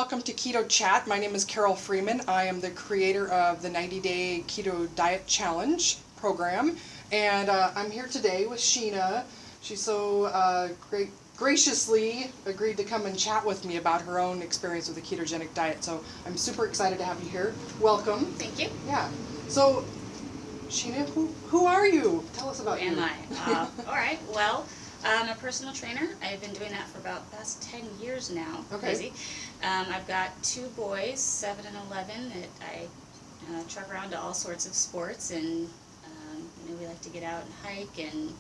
welcome to Keto Chat. My name is Carole Freeman. I am the creator of the 90-Day Keto Diet Challenge program, and I'm here today with Sheena. She's so graciously agreed to come and chat with me about her own experience with the ketogenic diet, so I'm super excited to have you here. Welcome. Thank you. Yeah. So, Sheena, who are you? Tell us about you. Who am I? All right, well, I'm a personal trainer. I've been doing that for about the past 10 years now. Okay. Crazy. I've got 2 boys, 7 and 11, that I truck around to all sorts of sports, and we like to get out and hike and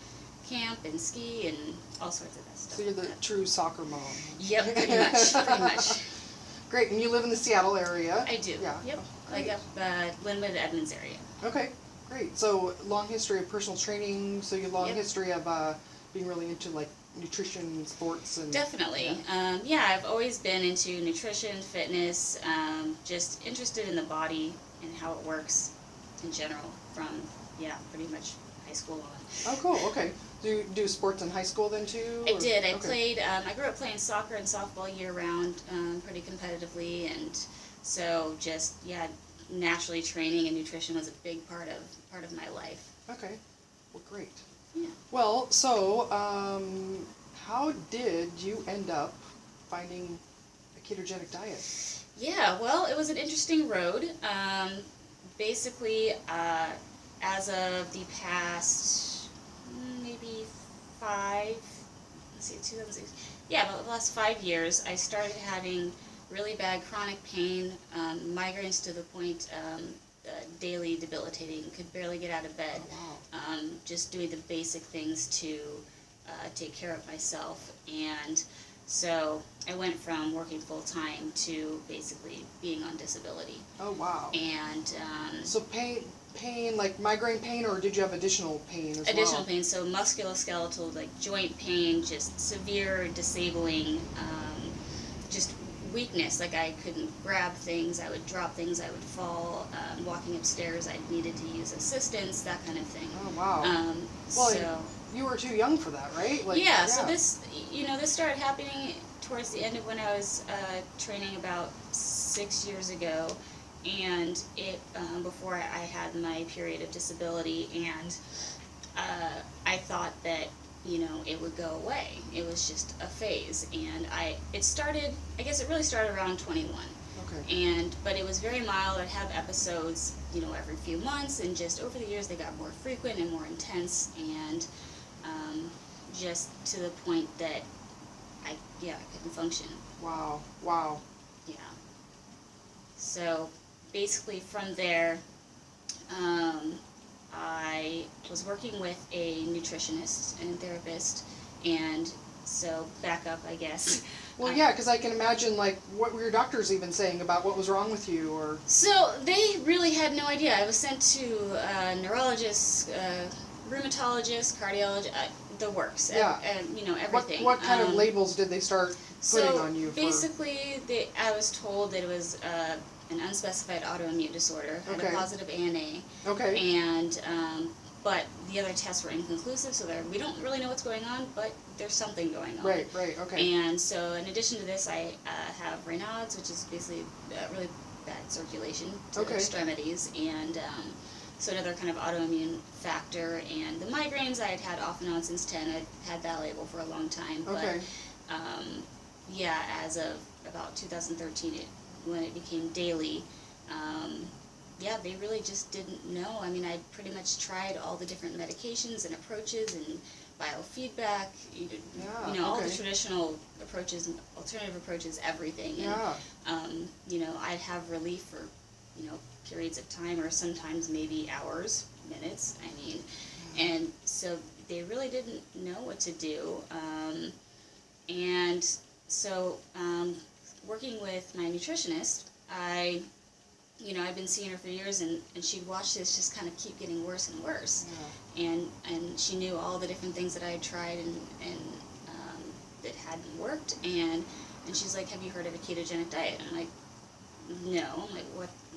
camp and ski and all sorts of that stuff. So you're the true soccer mom. Yep, pretty much. Great, and you live in the Seattle area. I do. Yeah. Yep. Oh, Like up Linwood, Edmonds area. Okay, great. So long history of personal training. So you long Yep. history of being really into like nutrition, sports, and Definitely. Yeah. I've always been into nutrition, fitness, just interested in the body and how it works in general from, pretty much high school on. Oh, cool. Okay. Do you do sports in high school then too? I did. I Okay. played, I grew up playing soccer and softball year round, pretty competitively, and so just, naturally training and nutrition was a big part of my life. Okay. Well, great. Yeah. Well, so how did you end up finding a ketogenic diet? Yeah, well, it was an interesting road. Basically, as of the past maybe 2006, about the last 5 years, I started having really bad chronic pain, migraines to the point daily debilitating, could barely get out of bed. Oh, wow. Just doing the basic things to take care of myself, and so I went from working full-time to basically being on disability. Oh, wow. And So pain like migraine pain, or did you have additional pain as well? additional pain, so musculoskeletal, like joint pain, just severe disabling, just weakness, like I couldn't grab things, I would drop things, I would fall, walking upstairs I needed to use assistance, that kind of thing. Oh, wow. Well, So you were too young for that, right? Like, so this started happening towards the end of when I was training about 6 years ago, and it before I had my period of disability, and I thought that it would go away. It was just a phase, and it really started around 21. Okay. But it was very mild. I'd have episodes, every few months, and just over the years they got more frequent and more intense, and just to the point that I couldn't function. Wow. Wow. Yeah. So basically from there, I was working with a nutritionist and therapist, and so back up, I guess. Well, yeah, because I can imagine, like, what were your doctors even saying about what was wrong with you, or? So they really had no idea. I was sent to neurologists, rheumatologists, cardiologists, the works, Yeah. everything. What kind of labels did they start putting on you? Basically, I was told that it was an unspecified autoimmune disorder, had a positive ANA, and but the other tests were inconclusive, so we don't really know what's going on, but there's something going on. Right, okay. And so in addition to this, I have Raynaud's, which is basically really bad circulation to the extremities, and so another kind of autoimmune factor. And the migraines I had off and on since 10. I'd had that label for a long time, but as of about 2013, when it became daily, they really just didn't know. I mean, I pretty much tried all the different medications and approaches and biofeedback, all the traditional approaches, alternative approaches, everything. And, I'd have relief for, periods of time, or sometimes maybe hours, minutes, and so they really didn't know what to do. And so, working with my nutritionist, I've been seeing her for years, and she'd watch this just kind of keep getting worse and worse. Yeah. And she knew all the different things that I had tried and that hadn't worked, and she's like, have you heard of a ketogenic diet? And I'm like, no. I'm like,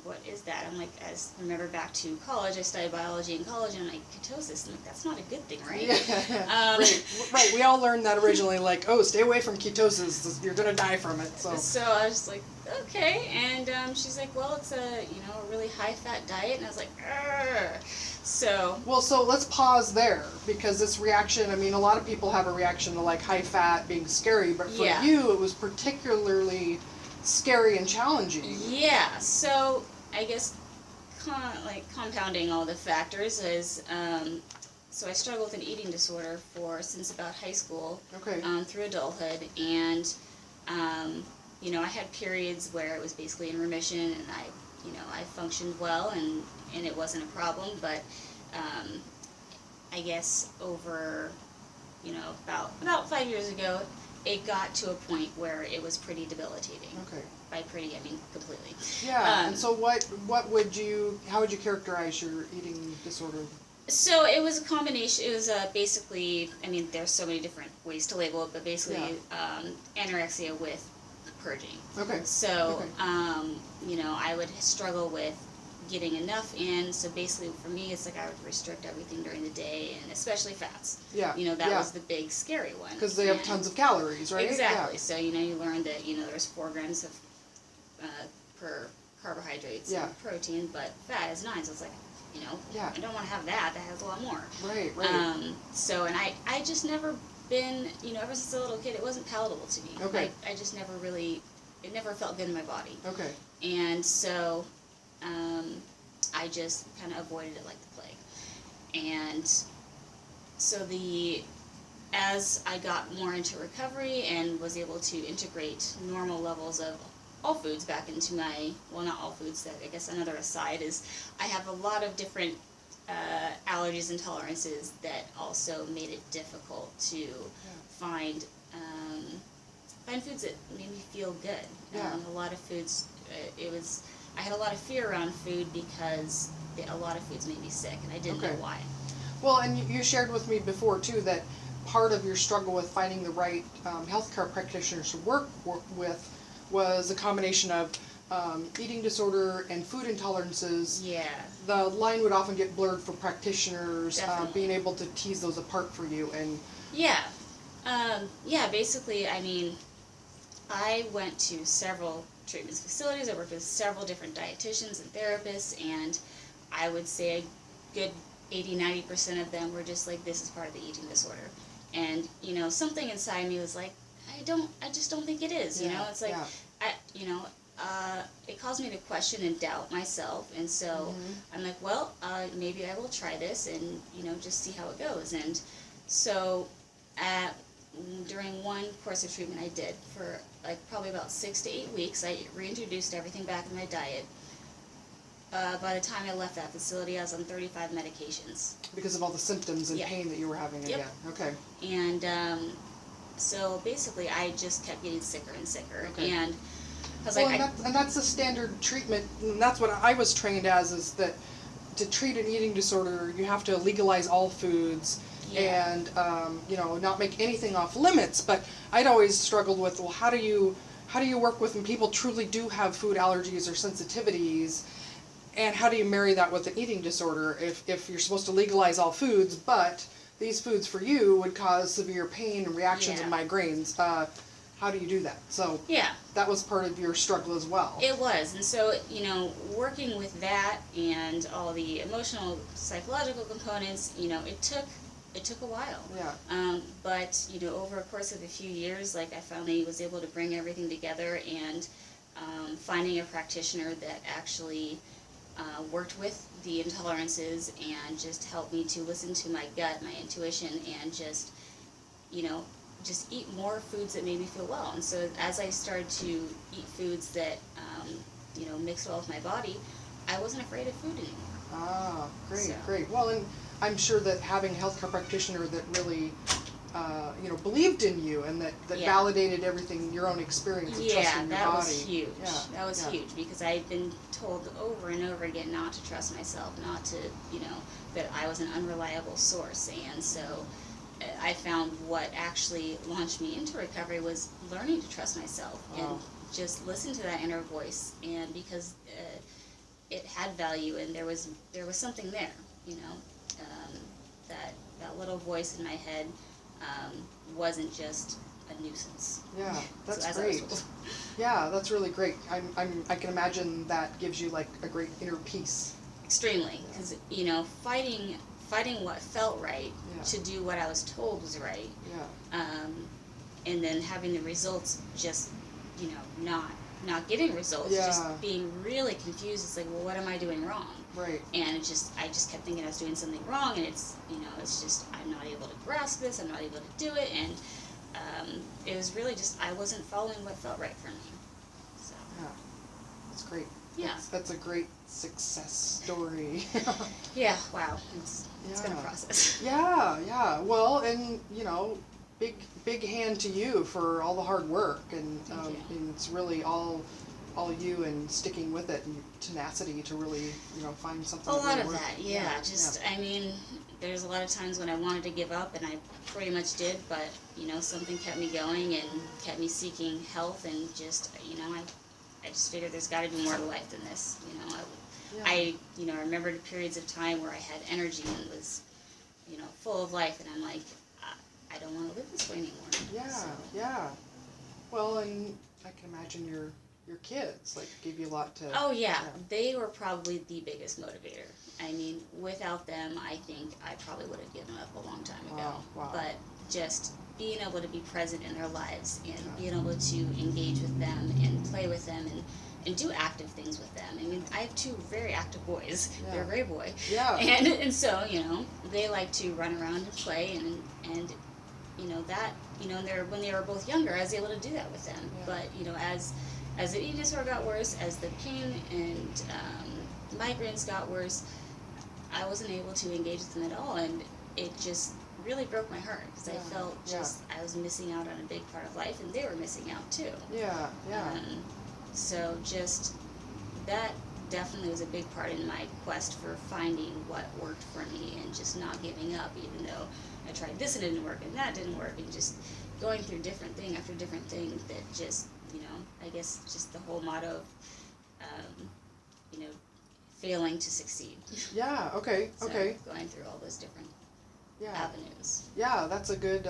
what is that? I'm like, remember back to college, I studied biology in college, and I'm like, ketosis. I'm like, that's not a good thing, right? Yeah. Right. We all learned that originally, like, oh, stay away from ketosis, you're gonna die from it. So I was like, okay, and she's like, well, it's a really high fat diet, and I was like, Argh. So let's pause there, because this reaction, I mean, a lot of people have a reaction to like high fat being scary, but for you it was particularly scary and challenging. Yeah, so I guess compounding all the factors is, so I struggled with an eating disorder since about high school, through adulthood, and I had periods where it was basically in remission, and I functioned well, and it wasn't a problem, but I guess over about 5 years ago, it got to a point where it was pretty debilitating. Okay. By pretty, I mean completely. Yeah. And so how would you characterize your eating disorder? So it was a combination. It was basically, I mean, there's so many different ways to label it, but basically anorexia with purging. Okay. So I would struggle with getting enough in. So basically, for me, it's like I would restrict everything during the day, and especially fats. Yeah. That was the big scary one. Because they have tons of calories, right? Exactly. Yeah. So you learned that there's 4 grams of per carbohydrates and protein, but fat is 9. So it's like, I don't want to have that. That has a lot more. Right. So, and I just never been, ever since a little kid, it wasn't palatable to me. Okay. I just never really, it never felt good in my body. Okay. And so, I just kind of avoided it like the plague. And so as I got more into recovery and was able to integrate normal levels of all foods back into not all foods, that I guess another aside is I have a lot of different allergies and intolerances that also made it difficult to find foods that made me feel good. A lot of foods, I had a lot of fear around food because a lot of foods made me sick, and I didn't know why. Well, and you shared with me before too that part of your struggle with finding the right healthcare practitioners to work with was a combination of eating disorder and food intolerances. Yeah. The line would often get blurred for practitioners, being able to tease those apart for you. And basically, I mean, I went to several treatment facilities. I worked with several different dietitians and therapists, and I would say a good 80-90% of them were just like, this is part of the eating disorder. And something inside me was like, I just don't think it is. It's like it caused me to question and doubt myself, and so I'm like, well, maybe I will try this and just see how it goes. And so during one course of treatment I did for like probably about 6 to 8 weeks, I reintroduced everything back in my diet. By the time I left that facility, I was on 35 medications. Because of all the symptoms and pain that you were having again. Okay. And so basically, I just kept getting sicker and sicker. Okay. And I was and that's the standard treatment, and that's what I was trained as, is that to treat an eating disorder, you have to legalize all foods and, not make anything off limits. But I'd always struggled with, well, how do you work with when people truly do have food allergies or sensitivities? And how do you marry that with an eating disorder if you're supposed to legalize all foods, but these foods for you would cause severe pain and reactions and migraines? How do you do that? So that was part of your struggle as well. It was. And so, working with that and all the emotional, psychological components, it took a while. Yeah. But, over a course of a few years, I finally was able to bring everything together, and finding a practitioner that actually worked with the intolerances and just helped me to listen to my gut, my intuition, and just eat more foods that made me feel well. And so as I started to eat foods that, mixed well with my body, I wasn't afraid of food anymore. Great. Well, and I'm sure that having a healthcare practitioner that really, believed in you and that validated everything, your own experience of trusting your body. That was huge. That was huge, because I'd been told over and over again not to trust myself, not to, that I was an unreliable source. And so I found what actually launched me into recovery was learning to trust myself and just listen to that inner voice. And because it had value, and there was something there, that little voice in my head wasn't just a nuisance. Yeah, that's so great. Yeah, that's really great. I can imagine that gives you like a great inner peace. Extremely, because fighting what felt right to do what I was told was right. Yeah. And then having the results just not getting results, just being really confused. It's like, well, what am I doing wrong? Right. And I just kept thinking I was doing something wrong, and it's just I'm not able to grasp this. I'm not able to do it, and it was really just I wasn't following what felt right for me. So yeah, that's great. Yeah, that's a great success story. Yeah. Wow. It's been a process. Yeah. Well, and big hand to you for all the hard work, and it's really all you and sticking with it and tenacity to really find something. A lot of that, I mean, there's a lot of times when I wanted to give up, and I pretty much did, but something kept me going and kept me seeking health, and just I just figured there's got to be more to life than this. I remembered periods of time where I had energy and was full of life, and I'm like, I don't want to live this way anymore. Yeah. Well, and I can imagine your kids gave you a lot to. Oh yeah, they were probably the biggest motivator. I mean, without them, I think I probably would have given up a long time ago. Wow. But just being able to be present in their lives and being able to engage with them and play with them and do active things with them. I mean, I have two very active boys. Yeah. They're a gray boy. Yeah. And so they like to run around and play and that when they were both younger, I was able to do that with them. Yeah. But as the eating disorder got worse, as the pain and migraines got worse, I wasn't able to engage with them at all, and it just really broke my heart because I felt I was missing out on a big part of life, and they were missing out too. Yeah. So just that definitely was a big part in my quest for finding what worked for me and just not giving up, even though I tried this and it didn't work and that didn't work, and just going through different thing after different thing that just I guess just the whole motto of failing to succeed. Yeah. Okay. So okay. Going through all those different avenues. Yeah, that's a good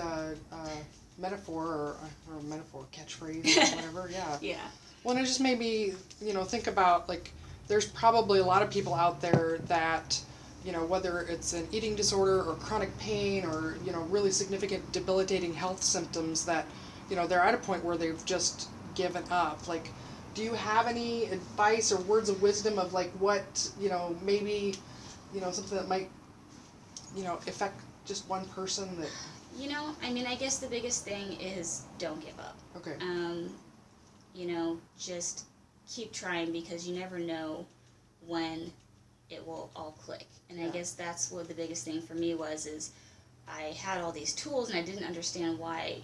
metaphor or metaphor catchphrase or whatever. Yeah. Yeah. Well, and it just made me think about there's probably a lot of people out there that whether it's an eating disorder or chronic pain or really significant debilitating health symptoms that they're at a point where they've just given up. Do you have any advice or words of wisdom of what maybe something that might affect just one person that I mean, I guess the biggest thing is don't give up. Okay. Just keep trying, because you never know when it will all click. And I guess that's what the biggest thing for me is I had all these tools and I didn't understand why,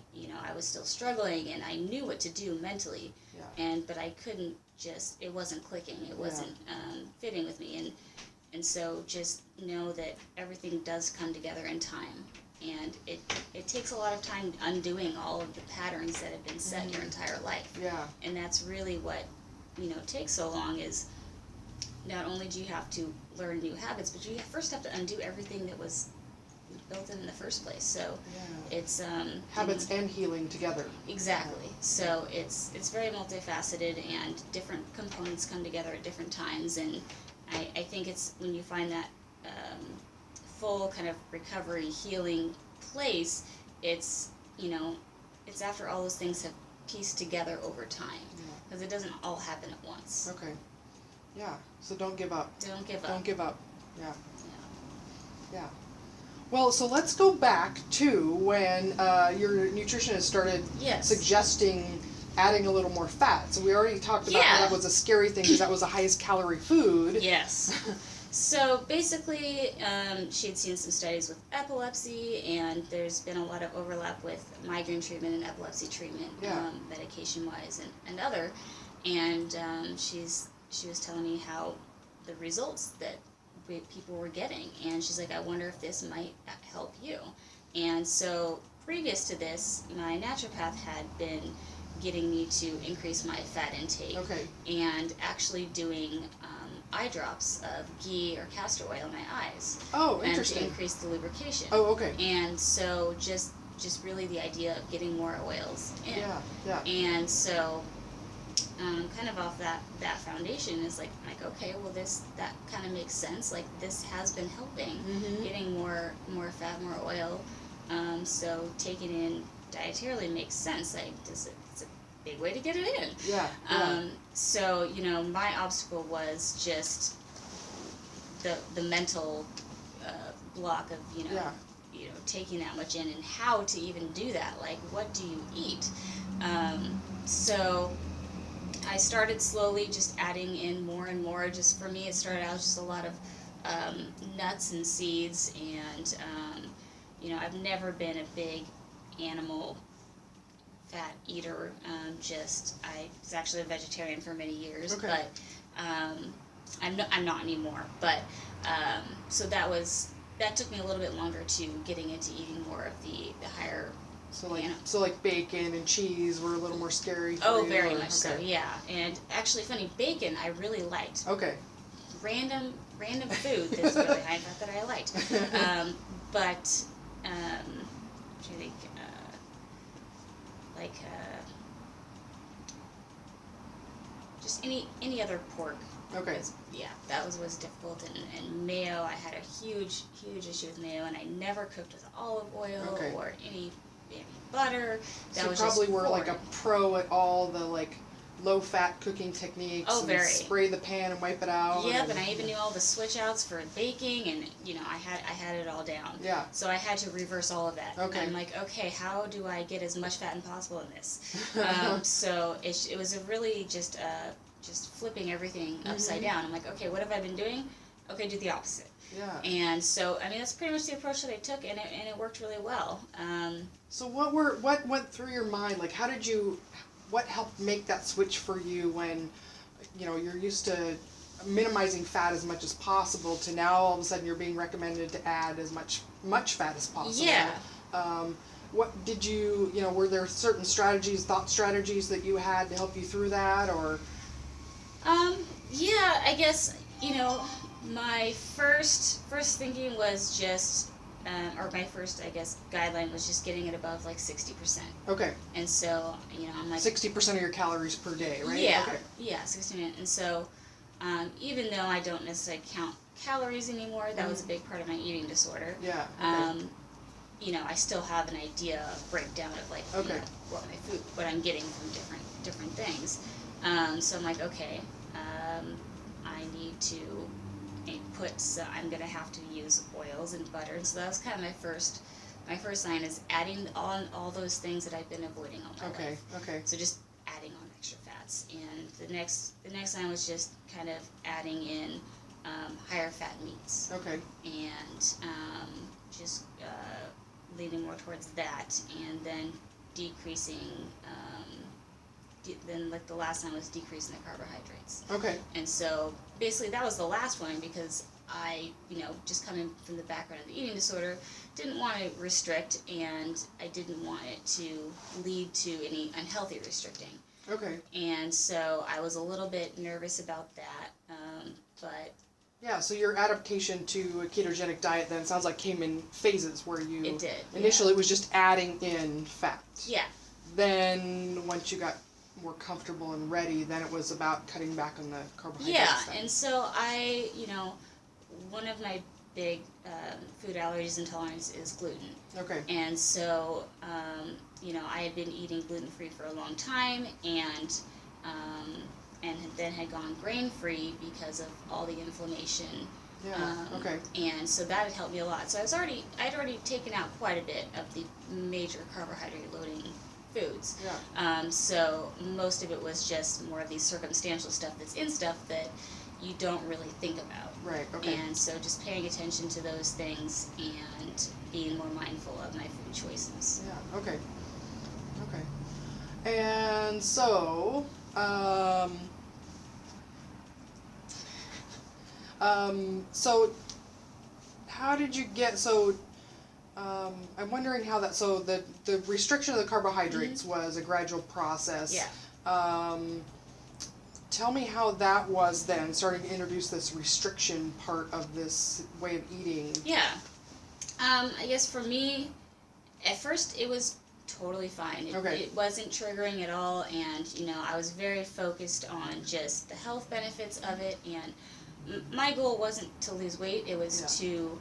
I was still struggling, and I knew what to do mentally. But I couldn't it wasn't clicking. It wasn't fitting with me. And so just know that everything does come together in time. And it takes a lot of time undoing all of the patterns that have been set your entire life. Yeah. And that's really what, takes so long, is not only do you have to learn new habits, but you first have to undo everything that was built in the first place. So it's habits and healing together. Exactly. So it's very multifaceted, and different components come together at different times. And I think it's when you find that full kind of recovery, healing place, it's after all those things have pieced together over time, because it doesn't all happen at once. Okay. Yeah. So don't give up. Don't give up. Don't give up. Yeah. Well, so let's go back to when your nutritionist started suggesting adding a little more fat. So we already talked about how that was a scary thing, because that was the highest calorie food. Yes. So basically, she had seen some studies with epilepsy, and there's been a lot of overlap with migraine treatment and epilepsy treatment, medication-wise and other. And she was telling me how the results that people were getting, and she's like, I wonder if this might help you. And so previous to this, my naturopath had been getting me to increase my fat intake, and actually doing eye drops of ghee or castor oil in my eyes. Oh, And interesting. to increase the lubrication. Oh, okay. And so just really the idea of getting more oils in. Yeah, yeah. And so kind of off that foundation is like okay, well that kind of makes sense. Like this has been helping, getting more fat, more oil. So taking in dietarily makes sense. Like it's a big way to get it in. Yeah. So my obstacle was just the mental block of taking that much in and how to even do that. Like what do you eat? So I started slowly just adding in more and more. Just for me, it started out just a lot of nuts and seeds, and I've never been a big animal fat eater. I was actually a vegetarian for many years, Okay. but I'm not anymore. But so that took me a little bit longer to getting into eating more of the higher. So like bacon and cheese were a little more scary for Oh, you? very much so, yeah. And actually, funny, bacon I really liked. Okay. Random food that's really high fat that I liked. But I think just any other pork. Okay. That was difficult, and mayo. I had a huge issue with mayo, and I never cooked with olive oil or any butter. That so was you probably just were foreign. like a pro at all the like low fat cooking techniques. Oh, and very. Spray the pan and wipe it out. Yep, and I even knew all the switch outs for baking, and I had it all down. Yeah. So I had to reverse all of that. Okay. I'm like, okay, how do I get as much fat as possible in this? So it was a really just flipping everything upside down. I'm like, okay, what have I been doing? Okay, do the opposite. Yeah. And so that's pretty much the approach that I took, and it worked really well. So what went through your mind? Like, what helped make that switch for you when, you're used to minimizing fat as much as possible to now all of a sudden you're being recommended to add as much fat as possible? Yeah. What did you, were there certain thought strategies that you had to help you through that, or? Yeah, I guess, my first thinking was just, or my first, I guess, guideline was just getting it above like 60%. Okay. And so, I'm like 60% of your calories per day, right? Yeah. Okay. Yeah, 60%. And so, even though I don't necessarily count calories anymore, that was a big part of my eating disorder. Yeah. Okay. I still have an idea of breakdown of like what I'm getting from different things. So I'm like, okay, I need to I'm gonna have to use oils and butter. And so that was kind of my first line is adding on all those things that I've been avoiding all my life. Okay. So just adding on extra fats. And the next line was just kind of adding in higher fat meats. Okay. And just leaning more towards that, and then decreasing. Then like the last line was decreasing the carbohydrates. Okay. And so basically that was the last one because I, just coming from the background of the eating disorder, didn't want to restrict, and I didn't want it to lead to any unhealthy restricting. Okay. And so I was a little bit nervous about that, but... Yeah, so your adaptation to a ketogenic diet then sounds like came in phases where you... It did, Initially it was just adding in fat. Yeah. Then once you got more comfortable and ready, then it was about cutting back on the carbohydrates. Yeah, then. and so I, one of my big food allergies and intolerance is gluten. Okay. And so, I had been eating gluten-free for a long time, and then had gone grain-free because of all the inflammation. Yeah. Okay. And so that had helped me a lot. So I'd already taken out quite a bit of the major carbohydrate loading foods. Yeah. So most of it was just more of the circumstantial stuff that's in stuff that you don't really think about. Right. Okay. And so just paying attention to those things and being more mindful of my food choices. Yeah. Okay. Okay. And so, so how did you get I'm wondering how that. So the restriction of the carbohydrates was a gradual process. Yeah. tell me how that was then, starting to introduce this restriction part of this way of eating. Yeah. I guess for me, at first it was totally fine. It wasn't triggering at all, and I was very focused on just the health benefits of it, and my goal wasn't to lose weight, it was to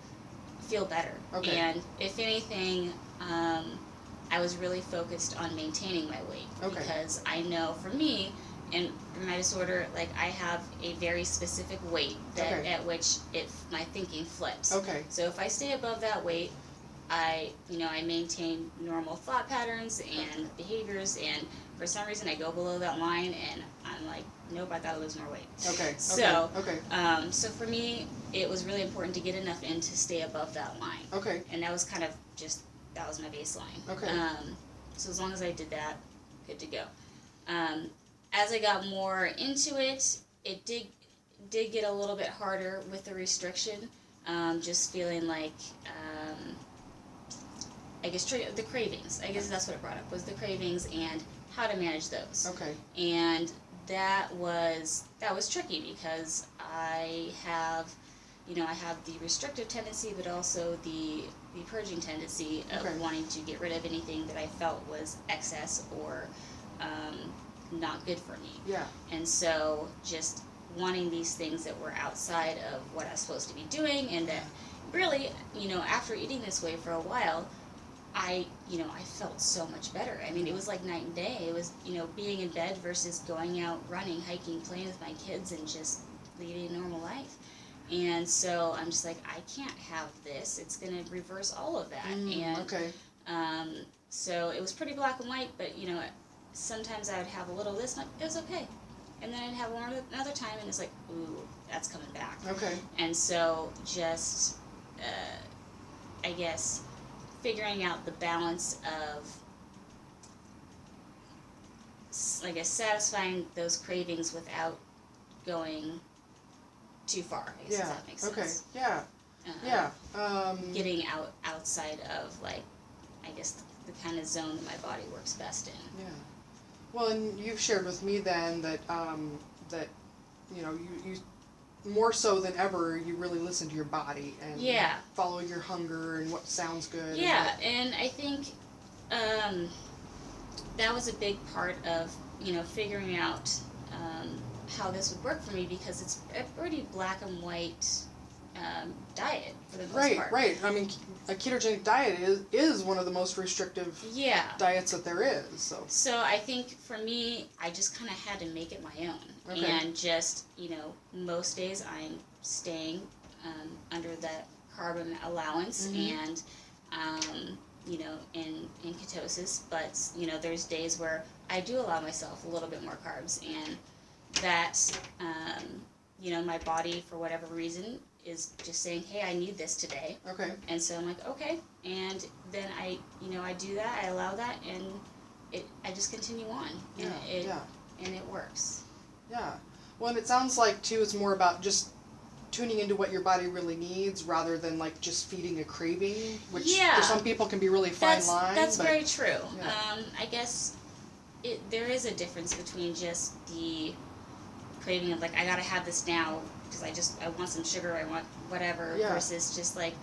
feel better. And if anything, I was really focused on maintaining my weight, because I know for me, and my disorder, like, I have a very specific weight that at which my thinking flips. So if I stay above that weight, I maintain normal thought patterns and behaviors, and for some reason I go below that line and I'm like, nope, I gotta lose more weight. So for me, it was really important to get enough in to stay above that line. And that was kind of just, that was my baseline. So as long as I did that, good to go. As I got more into it, it did get a little bit harder with the restriction. Just feeling like, I guess the cravings. I guess that's what it brought up, was the cravings and how to manage those. And that was tricky, because I have the restrictive tendency, but also the purging tendency of wanting to get rid of anything that I felt was excess or not good for me. And so just wanting these things that were outside of what I was supposed to be doing, and that really, after eating this way for a while, I felt so much better. I mean, it was like night and day. It was, being in bed versus going out running, hiking, playing with my kids, and just leading a normal life. And so I'm just like, I can't have this. It's going to reverse all of that. So it was pretty black and white, but, sometimes I would have a little of this, and it was okay. And then I'd have another time, and it's like, ooh, that's coming back. And so just, I guess, figuring out the balance of, I guess, satisfying those cravings without going too far. I guess, if that makes sense. Getting outside of, like, I guess, the kind of zone that my body works best in. Well, and you've shared with me then that that you more so than ever, you really listen to your body and follow your hunger and what sounds good. And I think that was a big part of figuring out how this would work for me, because it's a pretty black and white diet for the most part. Right. I mean, a ketogenic diet is one of the most restrictive diets that there is. So I think for me, I just kind of had to make it my own, and just most days I'm staying under that carbon allowance, and in ketosis. But there's days where I do allow myself a little bit more carbs, and that my body, for whatever reason, is just saying, hey, I need this today. And so I'm like, okay. And then I do that, I allow that, and I just continue on. And it works. Well, and it sounds like, too, it's more about just tuning into what your body really needs rather than, like, just feeding a craving, which for some people can be really fine line. That's very true. I guess there is a difference between just the craving of, like, I gotta have this now because I want some sugar, I want whatever, versus just like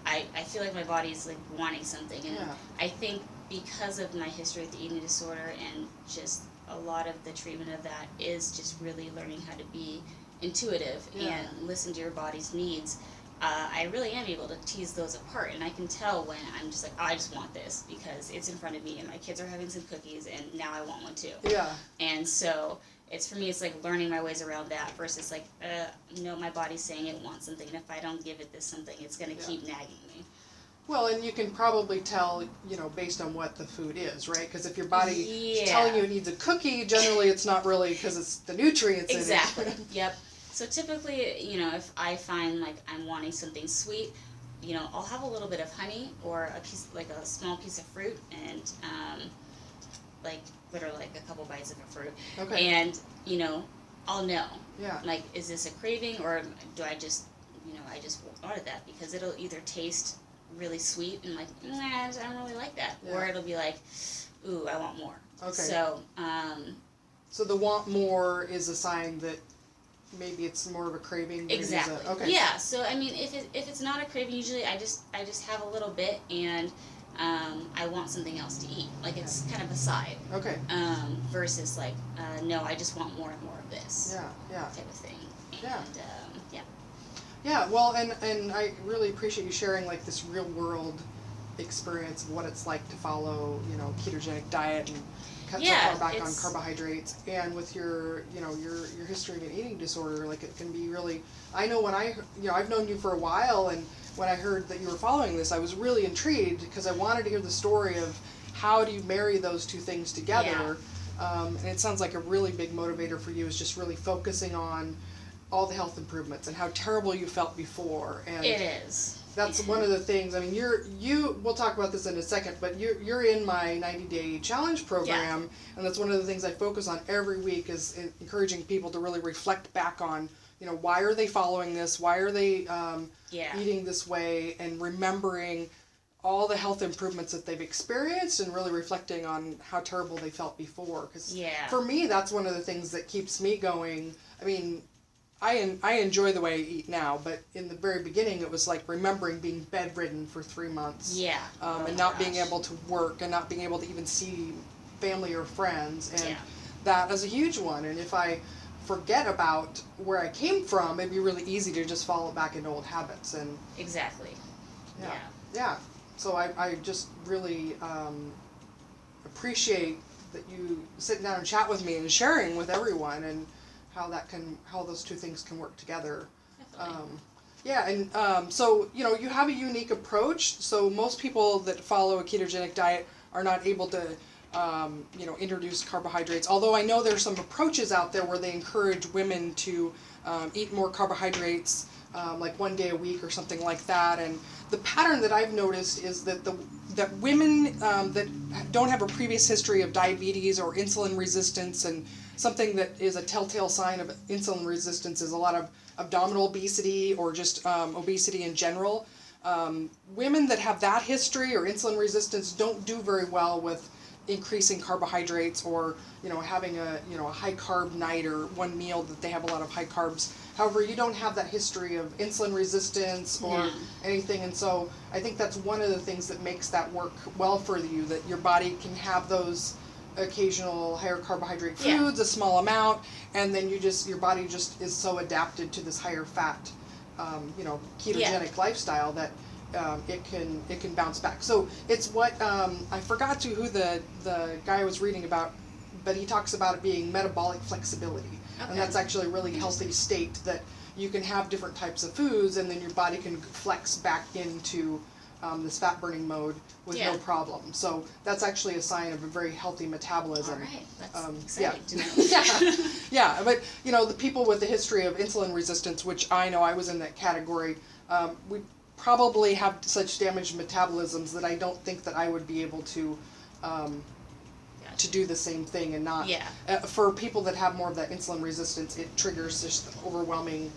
I feel like my body's like wanting something, and I think because of my history with the eating disorder and just a lot of the treatment of that is just really learning how to be intuitive and listen to your body's needs. I really am able to tease those apart, and I can tell when I'm just like, oh, I just want this because it's in front of me and my kids are having some cookies and now I want one too. And so it's, for me, it's like learning my ways around that versus like, my body's saying it wants something, and if I don't give it this something, it's going to keep nagging me. Well, and you can probably tell, based on what the food is, right? Because if your body is telling you it needs a cookie, generally it's not really because it's the nutrients in it. Exactly. Yep. So typically, if I find like I'm wanting something sweet, I'll have a little bit of honey or a small piece of fruit, and like literally like a couple bites of a fruit. And I'll know. Like, is this a craving, or do I just I just wanted that because it'll either taste really sweet and like, nah, I don't really like that, or it'll be like, ooh, I want more. So So the want more is a sign that maybe it's more of a craving. Than Exactly. It is okay. Yeah. So I mean, if it's not a craving, usually I just have a little bit, and I want something else to eat. Like it's kind of a side. Okay. Versus like no, I just want more and more of this. Yeah. Type of thing. And, Yeah. yeah. Yeah. Well, and I really appreciate you sharing like this real world experience of what it's like to follow, ketogenic diet and cut so far back on carbohydrates, and with your history of an eating disorder, like it can be really. I know when I've known you for a while, and when I heard that you were following this, I was really intrigued because I wanted to hear the story of how do you marry those two things together. Yeah. And it sounds like a really big motivator for you is just really focusing on all the health improvements and how terrible you felt before. And it is. that's one of the things. I mean, we'll talk about this in a second, but you're in my 90-day challenge program, and that's one of the things I focus on every week is encouraging people to really reflect back on, why are they following this? Why are they eating this way? And remembering all the health improvements that they've experienced and really reflecting on how terrible they felt before. Because for me, that's one of the things that keeps me going. I mean, I enjoy the way I eat now, but in the very beginning, it was like remembering being bedridden for 3 months. Yeah. And not being able to work and not being able to even see family or friends. And that is a huge one. And if I forget about where I came from, it'd be really easy to just fall back into old habits. And exactly. Yeah. So I just really appreciate that you sitting down and chat with me and sharing with everyone and how those two things can work together. So you have a unique approach. So most people that follow a ketogenic diet are not able to introduce carbohydrates. Although I know there's some approaches out there where they encourage women to eat more carbohydrates, like 1 day a week or something like that. And the pattern that I've noticed is that that women that don't have a previous history of diabetes or insulin resistance, and something that is a telltale sign of insulin resistance is a lot of abdominal obesity or just obesity in general. Women that have that history or insulin resistance don't do very well with increasing carbohydrates or having a high carb night or one meal that they have a lot of high carbs. However, you don't have that history of insulin resistance or anything, and so I think that's one of the things that makes that work well for you, that your body can have those occasional higher carbohydrate foods, a small amount, and then your body just is so adapted to this higher fat, ketogenic lifestyle that it can bounce back. So it's what I forgot who the guy was reading about, but he talks about it being metabolic flexibility, and that's actually a really healthy state that you can have different types of foods, and then your body can flex back into this fat burning mode with no problem. So that's actually a sign of a very healthy metabolism. All right, that's exciting to know. But the people with the history of insulin resistance, which I know I was in that category, we probably have such damaged metabolisms that I don't think that I would be able to do the same thing, and not for people that have more of that insulin resistance, it triggers this overwhelming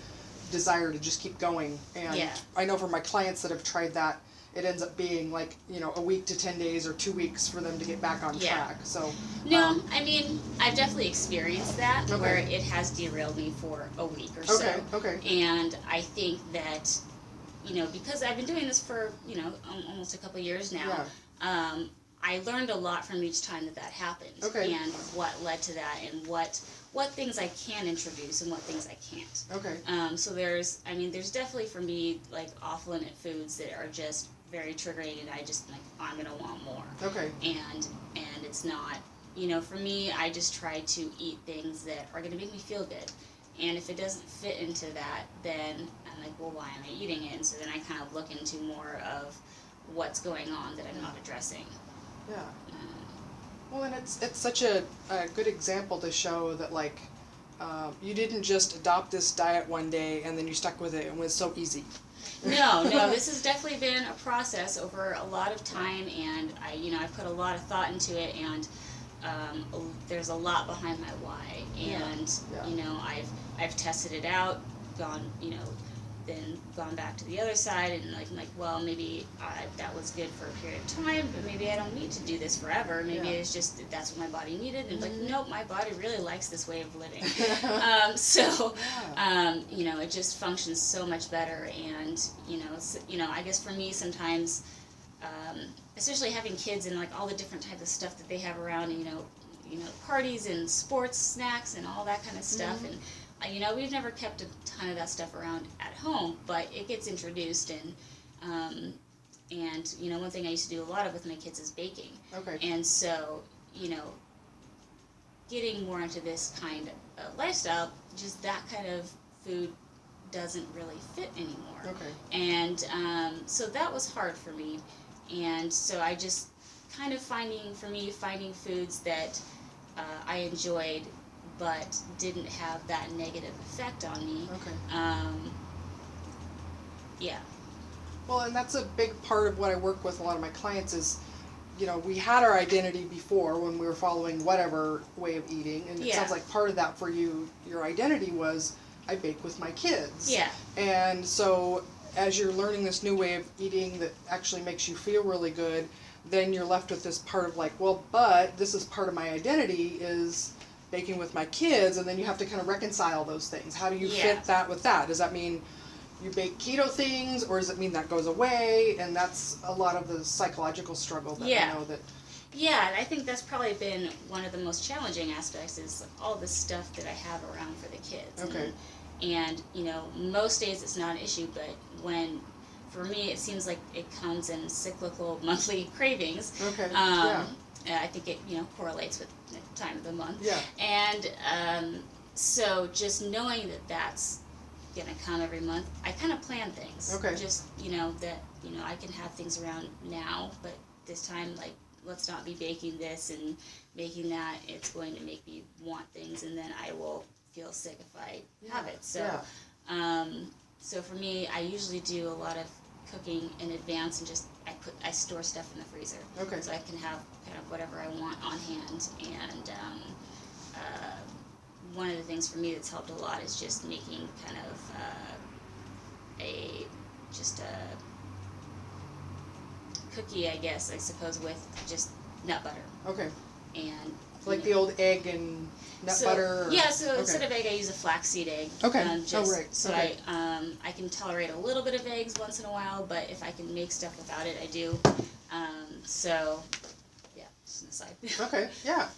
desire to just keep going. And I know for my clients that have tried that, it ends up being like a week to 10 days or 2 weeks for them to get back on track. So I mean, I've definitely experienced that where it has derailed me for a week or so. And I think that because I've been doing this for almost a couple years now, I learned a lot from each time that happened, and what led to that, and what things I can introduce and what things I can't. So there's definitely for me like off limit foods that are just very triggering, and I just I'm gonna want more. And it's not for me. I just try to eat things that are gonna make me feel good. And if it doesn't fit into that, then I'm like, well, why am I eating it? And so then I kind of look into more of what's going on that I'm not addressing. Well, and it's such a good example to show that you didn't just adopt this diet one day and then you stuck with it and it was so easy. No, this has definitely been a process over a lot of time, and I put a lot of thought into it, and there's a lot behind my why, and I've tested it out, gone then gone back to the other side, and like, I'm like, well, maybe that was good for a period of time, but maybe I don't need to do this forever. Maybe it's just that's what my body needed, and like, nope, my body really likes this way of living. You know, it just functions so much better, and you know, I guess for me sometimes, especially having kids and like all the different types of stuff that they have around, you know, parties and sports snacks and all that kind of stuff, and you know, we've never kept a ton of that stuff around at home, but it gets introduced, and you know, one thing I used to do a lot of with my kids is baking. Okay. And so, you know, getting more into this kind of lifestyle, just that kind of food doesn't really fit anymore. Okay. And so that was hard for me, and so I just kind of finding foods that I enjoyed but didn't have that negative effect on me. Okay. Yeah. Well, and that's a big part of what I work with a lot of my clients is, you know, we had our identity before when we were following whatever way of eating, and it sounds like part of that for you, your identity was, I bake with my kids. Yeah. And so as you're learning this new way of eating that actually makes you feel really good, then you're left with this part of like, well, but this is part of my identity is baking with my kids, and then you have to kind of reconcile those things. How do you fit that with that? Does that mean you bake keto things, or does it mean that goes away? And that's a lot of the psychological struggle that I know that... Yeah, and I think that's probably been one of the most challenging aspects is all the stuff that I have around for the kids. Okay. And you know, most days it's not an issue, but when, for me, it seems like it comes in cyclical monthly cravings. Okay, I think it, you know, correlates with the time of the month. Yeah. And so just knowing that that's gonna come every month, I kind of plan things. Okay. Just, you know, that, you know, I can have things around now, but this time, like, let's not be baking this and making that. It's going to make me want things, and then I will feel sick if I have it. So, so for me, I usually do a lot of cooking in advance, and just I store stuff in the freezer. Okay. So I can have kind of whatever I want on hand. And one of the things for me that's helped a lot is just making kind of a cookie, I guess, I suppose, with just nut butter. Okay. And like the old egg and nut butter? Or? Yeah, so instead of egg, I use a flaxseed egg. Okay. Right. So okay. I can tolerate a little bit of eggs once in a while, but if I can make stuff without it, I do. So, yeah, just an aside. Okay, yeah.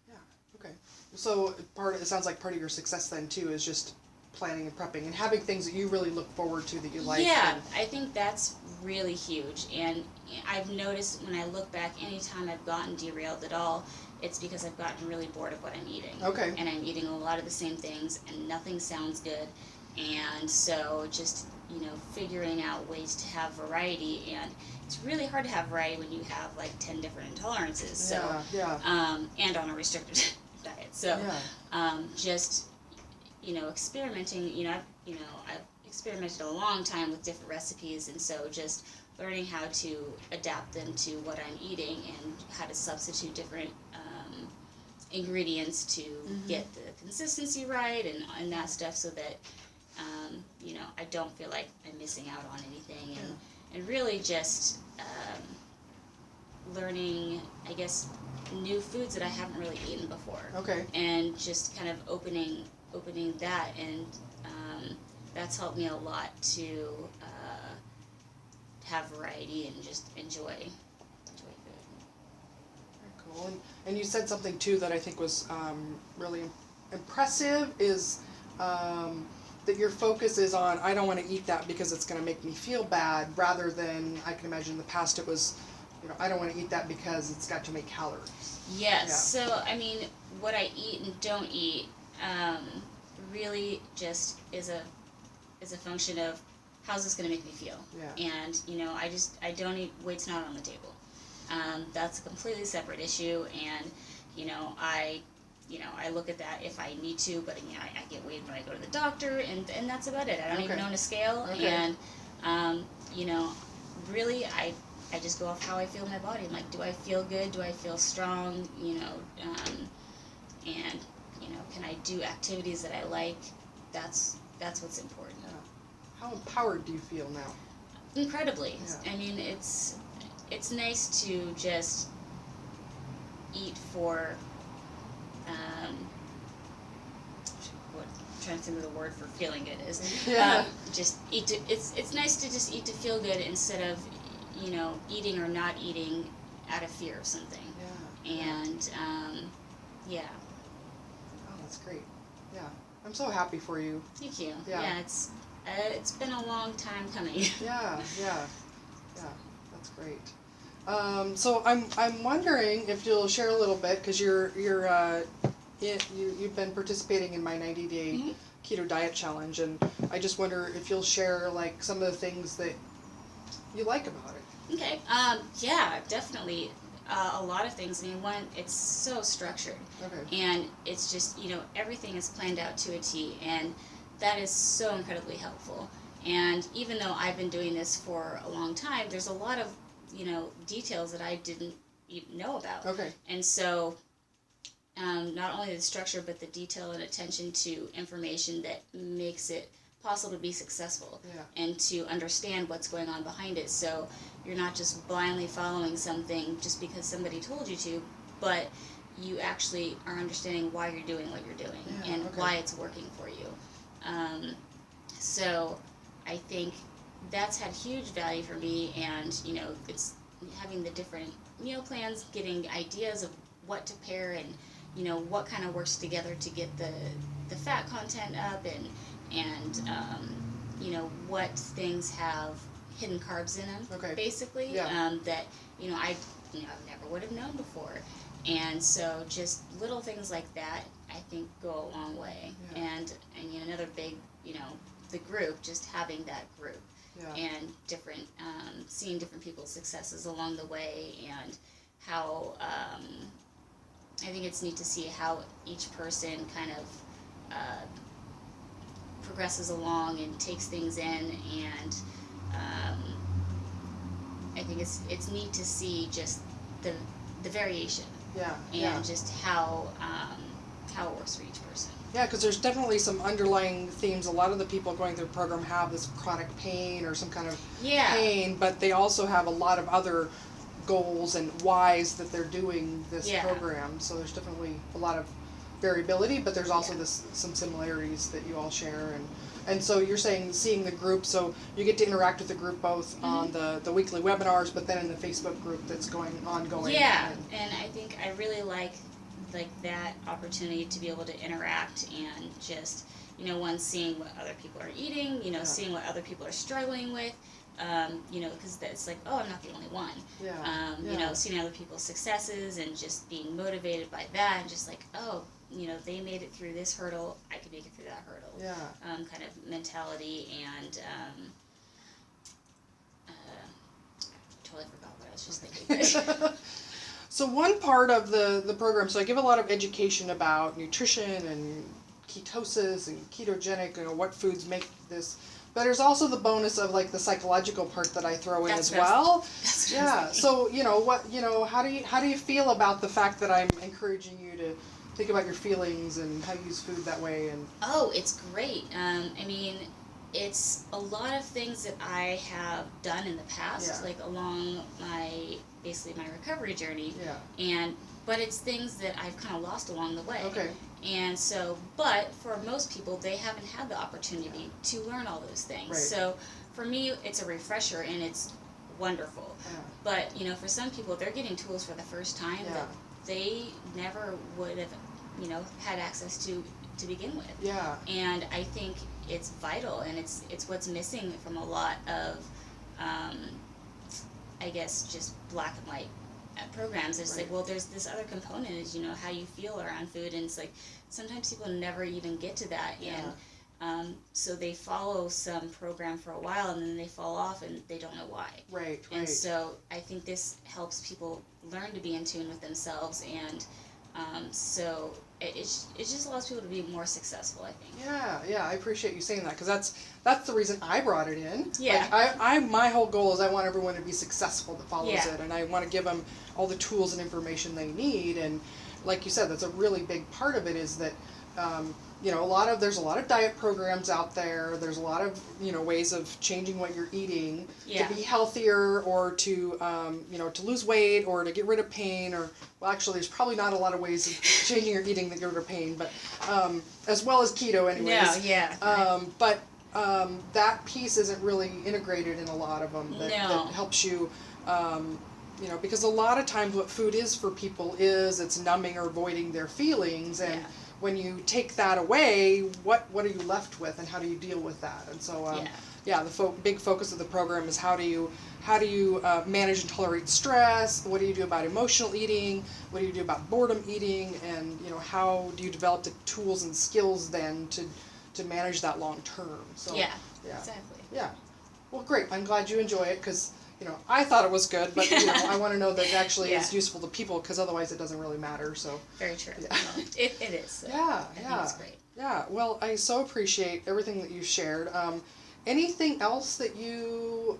Yeah, okay. So it sounds like part of your success then too is just planning and prepping and having things that you really look forward to that you like. Yeah, I think that's really huge. And I've noticed when I look back, anytime I've gotten derailed at all, it's because I've gotten really bored of what I'm eating. Okay. And I'm eating a lot of the same things, and nothing sounds good. And so just, you know, figuring out ways to have variety. And it's really hard to have variety when you have like 10 different intolerances. So, and on a restricted diet. So, just, you know, experimenting. I've experimented a long time with different recipes, and so just learning how to adapt them to what I'm eating and how to substitute different ingredients to get the consistency right and that stuff, so that you know, I don't feel like I'm missing out on anything, and really just learning, I guess, new foods that I haven't really eaten before. Okay. And just kind of opening that, and that's helped me a lot to have variety and just enjoy food. Very cool. And you said something too that I think was really impressive is that your focus is on, I don't want to eat that because it's going to make me feel bad, rather than, I can imagine in the past it was, you know, I don't want to eat that because it's got too many calories. Yes. Yeah. So, I mean, what I eat and don't eat really just is a function of how's this going to make me feel. Yeah. And, you know, I don't eat weight's not on the table. That's a completely separate issue, and, you know, I look at that if I need to, but, you know, I get weighed when I go to the doctor, and that's about it. I don't even own a scale, and, you know, really, I just go off how I feel in my body. I'm like, do I feel good? Do I feel strong? You know, and, you know, can I do activities that I like? That's what's important. Yeah. How empowered do you feel now? Incredibly. Yeah. I mean, it's nice to just eat for, what I'm trying to think of the word for feeling good is. Yeah. Just eat to, it's nice to just eat to feel good instead of, eating or not eating out of fear of something. Yeah. And, yeah. Oh, that's great. Yeah. I'm so happy for you. Thank you. Yeah. It's been a long time coming. Yeah. That's great. So I'm wondering if you'll share a little bit, because you've been participating in my 90-day Mhm. keto diet challenge, and I just wonder if you'll share like some of the things that you like about it. Okay. Yeah, definitely. A lot of things. I mean, one, it's so structured. Okay. And it's just, everything is planned out to a T, and that is so incredibly helpful. And even though I've been doing this for a long time, there's a lot of, details that I didn't even know about. Okay. And so, not only the structure, but the detail and attention to information that makes it possible to be successful. Yeah. And to understand what's going on behind it. So you're not just blindly following something just because somebody told you to, but you actually are understanding why you're doing what you're doing, Yeah, and okay. why it's working for you. So I think that's had huge value for me, and it's having the different meal plans, getting ideas of what to pair, and what kind of works together to get the fat content up, and what things have hidden carbs in them, Okay. basically, Yeah. that I never would have known before. And so just little things like that, I think, go a long way. Yeah. And another big, the group, just having that group, Yeah. and different, seeing different people's successes along the way, and how, I think it's neat to see how each person kind of progresses along and takes things in, and I think it's neat to see just the variation, Yeah. and Yeah. just how it works for each person. Yeah, because there's definitely some underlying themes. A lot of the people going through the program have this chronic pain or some kind of Yeah. pain, but they also have a lot of other goals and whys that they're doing this Yeah. program. So there's definitely a lot of variability, but there's also Yeah. some similarities that you all share. And so you're saying seeing the group, so you get to interact with the group both on the weekly webinars, but then in the Facebook group that's ongoing. Yeah, and I think I really like that opportunity to be able to interact, and just one, seeing what other people are eating, Yeah. seeing what other people are struggling with, because it's like, oh, I'm not the only one. Yeah. Seeing other people's successes and just being motivated by that, and just like, oh, they made it through this hurdle, I could make it through that hurdle. Yeah. Kind of mentality, and totally forgot what I was just thinking. So one part of the program, so I give a lot of education about nutrition and ketosis and ketogenic, what foods make this. But there's also the bonus of like the psychological part that I throw in That's as what I well. That's what I Yeah. was So how do you feel about the fact that I'm encouraging you to think about your feelings and how you use food that way? And Oh, it's great. I mean, it's a lot of things that I have done in the past, Yeah. like along basically my recovery journey. Yeah. But it's things that I've kind of lost along the way. Okay. And so, but for most people, they haven't had the opportunity to learn all those things. Right. So for me, it's a refresher, and it's wonderful. Yeah. But, for some people, they're getting tools for the first time Yeah. that they never would have, had access to begin with. Yeah. And I think it's vital, and it's what's missing from a lot of, I guess, just black and white programs. It's Right. like, well, there's this other component is, how you feel around food, and it's like sometimes people never even get to that. Yeah. And so they follow some program for a while, and then they fall off, and they don't know why. Right. And so I think this helps people learn to be in tune with themselves, and so it just allows people to be more successful, I think. Yeah, I appreciate you saying that, because that's the reason I brought it in. Yeah. Like my whole goal is I want everyone to be successful that follows Yeah. it, and I want to give them all the tools and information they need. And like you said, that's a really big part of it, is that there's a lot of diet programs out there. There's a lot of, ways of changing what you're eating to be healthier, or to, to lose weight, or to get rid of pain, or, well, actually, there's probably not a lot of ways of changing your eating that get rid of pain, but, as well as keto anyways. But that piece isn't really integrated in a lot of them that helps you, because a lot of times what food is for people is it's numbing or voiding their feelings, and when you take that away, what are you left with, and how do you deal with that? And so, the big focus of the program is how do you manage and tolerate stress? What do you do about emotional eating? What do you do about boredom eating? And how do you develop the tools and skills then to manage that long term? So exactly. Yeah. Well, great. I'm glad you enjoy it, because I thought it was good, but I want to know that it actually is useful to people, because otherwise it doesn't really matter. So very true. Yeah. No, it is. So I think it's great. Yeah. Well, I so appreciate everything that you've shared. Anything else that you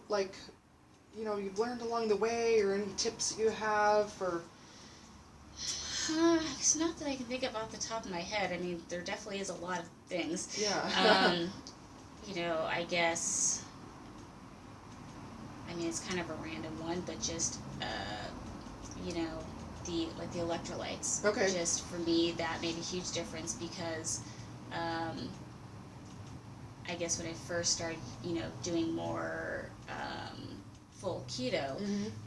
you've learned along the way, or any tips that you have, or? It's not that I can think of off the top of my head. I mean, there definitely is a lot of things. Yeah. I guess. I mean, it's kind of a random one, but just, the electrolytes. Okay. Just for me, that made a huge difference, because, I guess when I first started, doing more, full keto,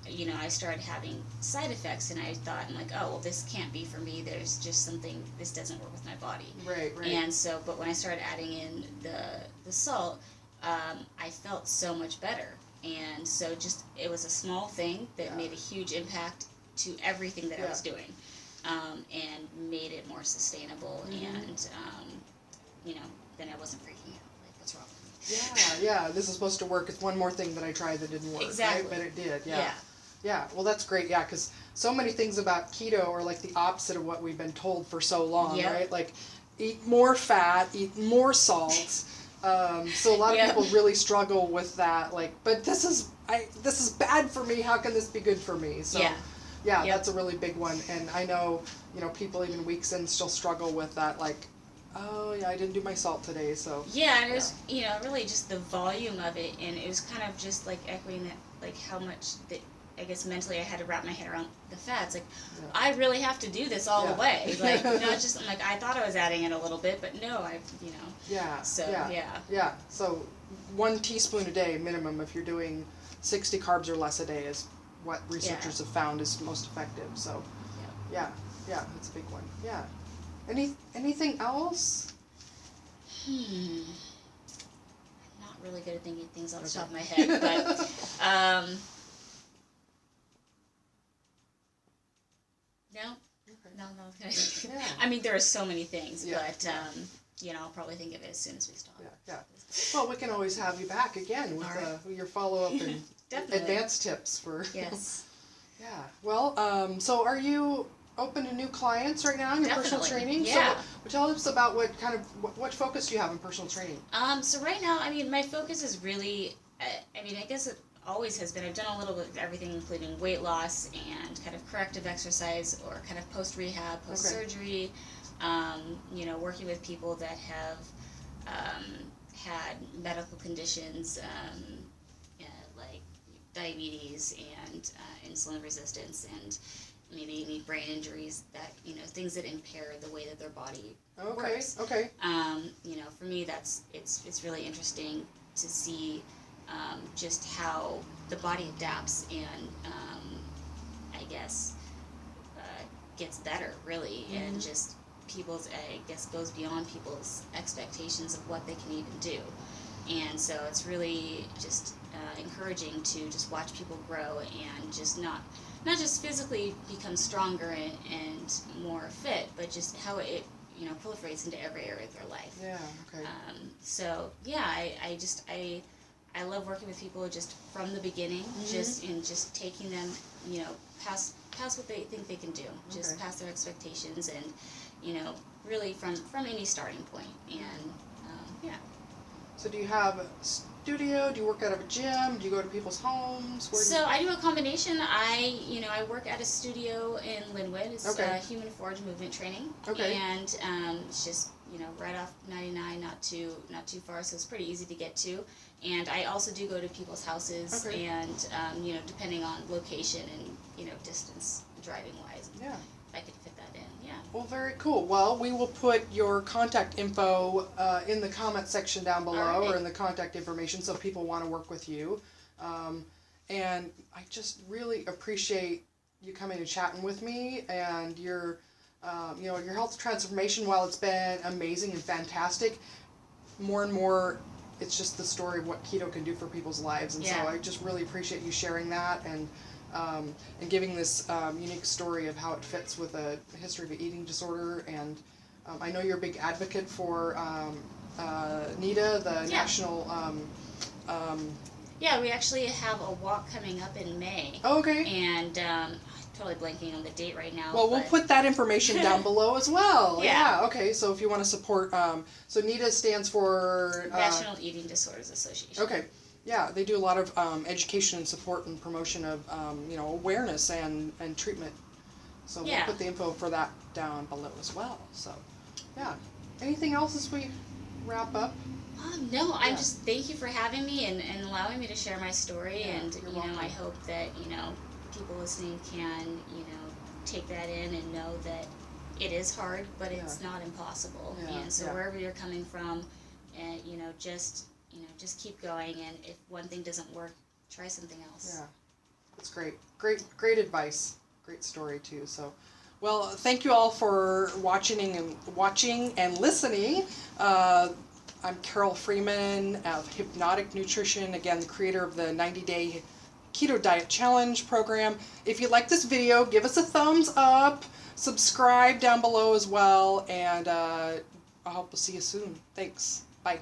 I started having side effects, and I thought, I'm like, oh, well, this can't be for me. There's just something, this doesn't work with my body. Right. And so, but when I started adding in the salt, I felt so much better. And so it was a small thing that made a huge impact to everything that I was doing, and made it more sustainable, and, then I wasn't freaking out, like, what's wrong with me? Yeah, this is supposed to work. It's one more thing that I tried that didn't work, exactly. Right? But it did, Yeah, well, that's great, because so many things about keto are like the opposite of what we've been told for so long, right? Like, eat more fat, eat more salt. So a lot of people really struggle with that, but this is bad for me, how can this be good for me? So that's a really big one, and I know, people even weeks in still struggle with that, oh yeah, I didn't do my salt today, so. Yeah, and it was, really just the volume of it, and it was kind of just echoing that, how much that, I guess mentally I had to wrap my head around the fats. I really have to do this all the way. Not just, I thought I was adding in a little bit, but no, Yeah. So, Yeah. So 1 teaspoon a day minimum if you're doing 60 carbs or less a day is what researchers have found is most effective. So, yeah, that's a big one. Yeah. Anything else? I'm not really good at thinking things off the top of my head, but, No. I mean, there are so many things, but, I'll probably think of it as soon as we stop. Yeah. Well, we can always have you back again with your follow-up and advanced tips for... Yes. Yeah. Well, so are you open to new clients right now in your personal training? Yeah. So tell us about what focus do you have in personal training? So right now, my focus is really, I guess it always has been. I've done a little bit of everything, including weight loss and kind of corrective exercise, or kind of post-rehab, post-surgery, working with people that have had medical conditions, like diabetes and insulin resistance, and maybe any brain injuries, that, things that impair the way that their body works. Okay. For me, it's really interesting to see just how the body adapts and, I guess, gets better, really, and just goes beyond people's expectations of what they can even do. And so it's really just encouraging to just watch people grow, and just not just physically become stronger and more fit, but just how it proliferates into every area of their life. Yeah. Okay. So yeah, I love working with people just from the beginning, just taking them, past what they think they can do, just past their expectations, and really from any starting point, and So do you have a studio? Do you work out of a gym? Do you go to people's homes? I do a combination. I work at a studio in Linwood. It's Human Forge Movement Training. Okay. And it's just right off 99, not too far, so it's pretty easy to get to. And I also do go to people's houses, Okay. and depending on location and distance, driving wise, Yeah. I could fit that in. Yeah. Well, very cool. Well, we will put your contact info in the comment section down below, All right. or in the contact information, so if people want to work with you. And I just really appreciate you coming and chatting with me, and your health transformation. While it's been amazing and fantastic, more and more, it's just the story of what keto can do for people's lives, and so Yeah. I just really appreciate you sharing that, and giving this unique story of how it fits with a history of an eating disorder. And I know you're a big advocate for NIDA, the Yeah. national. Yeah, we actually have a walk coming up in May. Okay. And I'm totally blanking on the date right now. Well, we'll put that information down below as well. Yeah. Okay. So if you want to support, so NIDA stands for National Eating Disorders Association. Okay. Yeah, they do a lot of education and support and promotion of awareness and treatment. So Yeah. we'll put the info for that down below as well. So, yeah. Anything else as we wrap up? No, I'm Yeah. just thank you for having me and allowing me to share my story. Yeah, And you're welcome. I hope that people listening can take that in and know that it is hard, but it's not impossible. Yeah, And so yeah. wherever you're coming from, and just keep going. And if one thing doesn't work, try something else. Yeah, that's great. Great advice. Great story too. So, well, thank you all for watching and listening. I'm Carole Freeman of Hypnotic Nutrition, again, the creator of the 90-day Keto Diet Challenge program. If you like this video, give us a thumbs up, subscribe down below as well, and I hope to see you soon. Thanks. Bye.